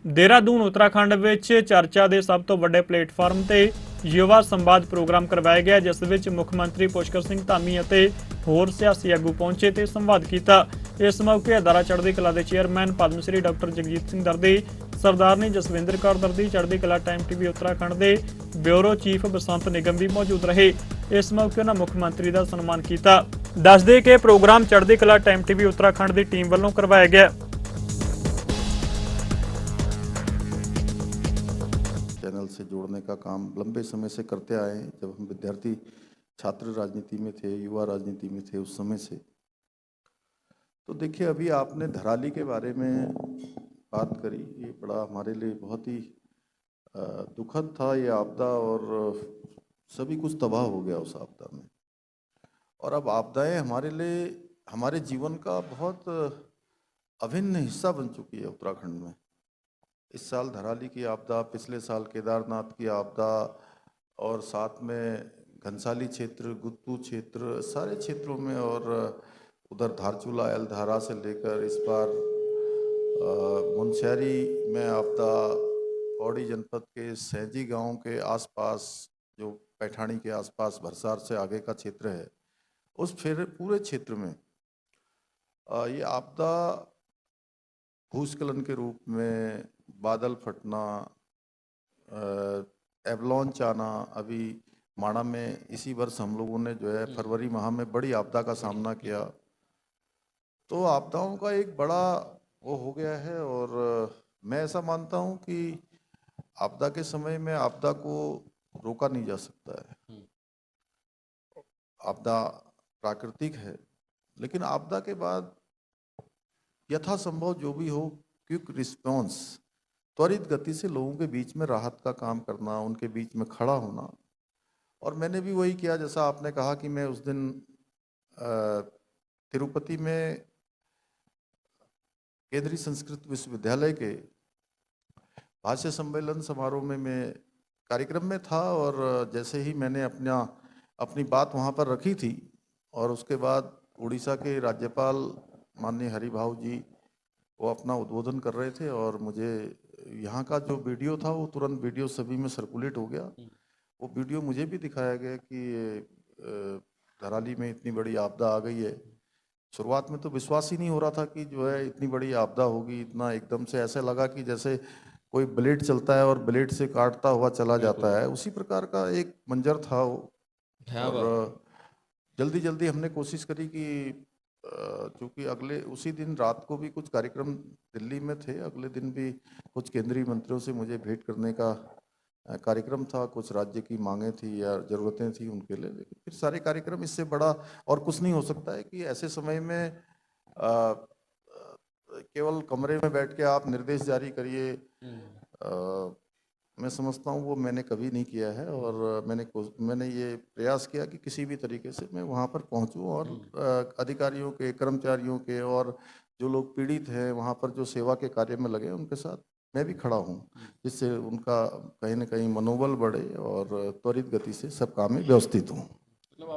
देहरादून उत्तराखंड विच चर्चा के सब तो वड्डे प्लेटफार्म ते युवा संवाद प्रोग्राम करवाया गया, जिस विच मुख मंत्री पुष्कर सिंह धामी अते होर सियासी आगू पहुंचे ते संवाद किया। इस मौके अदारा चढ़दी कला के चेयरमैन पद्मश्री डॉक्टर जगजीत सिंह दर्दी, सरदारनी जसविंदर कौर दर्दी, चढ़दी कला टाइम टीवी उत्तराखंड के ब्यूरो चीफ बसंत निगम भी मौजूद रहे। इस मौके उन्होंने मुख मंत्री का सन्मान किया। दस दे के प्रोग्राम चढ़दी कला टाइम टीवी उत्तराखंड की टीम वालों करवाया गया। चैनल से जोड़ने का काम लंबे समय से करते आए हैं। जब हम विद्यार्थी छात्र राजनीति में थे, युवा राजनीति में थे, उस समय से। तो देखिए, अभी आपने धराली के बारे में बात करी। ये बड़ा हमारे लिए बहुत ही दुखद था ये आपदा, और सभी कुछ तबाह हो गया उस आपदा में। और अब आपदाएं हमारे लिए हमारे जीवन का बहुत अभिन्न हिस्सा बन चुकी है उत्तराखंड में। इस साल धराली की आपदा, पिछले साल केदारनाथ की आपदा, और साथ में घनसाली क्षेत्र, गुत्तू क्षेत्र, सारे क्षेत्रों में, और उधर धारचूला एलधारा से लेकर इस बार मुनस्यारी में आपदा, पौड़ी जनपद के सैंजी गांव के आसपास, जो पैठानी के आसपास भरसार से आगे का क्षेत्र है, उस फिर पूरे क्षेत्र में ये आपदा भूस्खलन के रूप में, बादल फटना, एवलॉन्च आना। अभी माणा में इसी वर्ष हम लोगों ने जो है फरवरी माह में बड़ी आपदा का सामना किया। तो आपदाओं का एक बड़ा वो हो गया है, और मैं ऐसा मानता हूं कि आपदा के समय में आपदा को रोका नहीं जा सकता है। आपदा प्राकृतिक है, लेकिन आपदा के बाद यथासंभव जो भी हो, क्विक रिस्पॉन्स, त्वरित गति से लोगों के बीच में राहत का काम करना, उनके बीच में खड़ा होना। और मैंने भी वही किया, जैसा आपने कहा कि मैं उस दिन तिरुपति में केंद्रीय संस्कृत विश्वविद्यालय के भाष्य सम्मेलन समारोह में मैं कार्यक्रम में था, और जैसे ही मैंने अपनी बात वहाँ पर रखी थी, और उसके बाद उड़ीसा के राज्यपाल माननीय हरिभाऊ जी वो अपना उद्बोधन कर रहे थे, और मुझे यहाँ का जो वीडियो था वो तुरंत वीडियो सभी में सर्कुलेट हो गया। वो वीडियो मुझे भी दिखाया गया कि धराली में इतनी बड़ी आपदा आ गई है। शुरुआत में तो विश्वास ही नहीं हो रहा था कि जो है इतनी बड़ी आपदा होगी। इतना एकदम से ऐसे लगा कि जैसे कोई ब्लेड चलता है और ब्लेड से काटता हुआ चला जाता है, उसी प्रकार का एक मंजर था वो। और जल्दी जल्दी हमने कोशिश करी कि चूँकि अगले उसी दिन रात को भी कुछ कार्यक्रम दिल्ली में थे, अगले दिन भी कुछ केंद्रीय मंत्रियों से मुझे भेंट करने का कार्यक्रम था। कुछ राज्य की मांगें थी या ज़रूरतें थी उनके लिए, लेकिन फिर सारे कार्यक्रम, इससे बड़ा और कुछ नहीं हो सकता है कि ऐसे समय में केवल कमरे में बैठ के आप निर्देश जारी करिए। मैं समझता हूँ वो मैंने कभी नहीं किया है, और मैंने ये प्रयास किया कि किसी भी तरीके से मैं वहाँ पर पहुँचूँ, और अधिकारियों के, कर्मचारियों के, और जो लोग पीड़ित हैं वहाँ पर जो सेवा के कार्य में लगे, उनके साथ मैं भी खड़ा हूँ, जिससे उनका कहीं ना कहीं मनोबल बढ़े और त्वरित गति से सब काम में व्यवस्थित हों।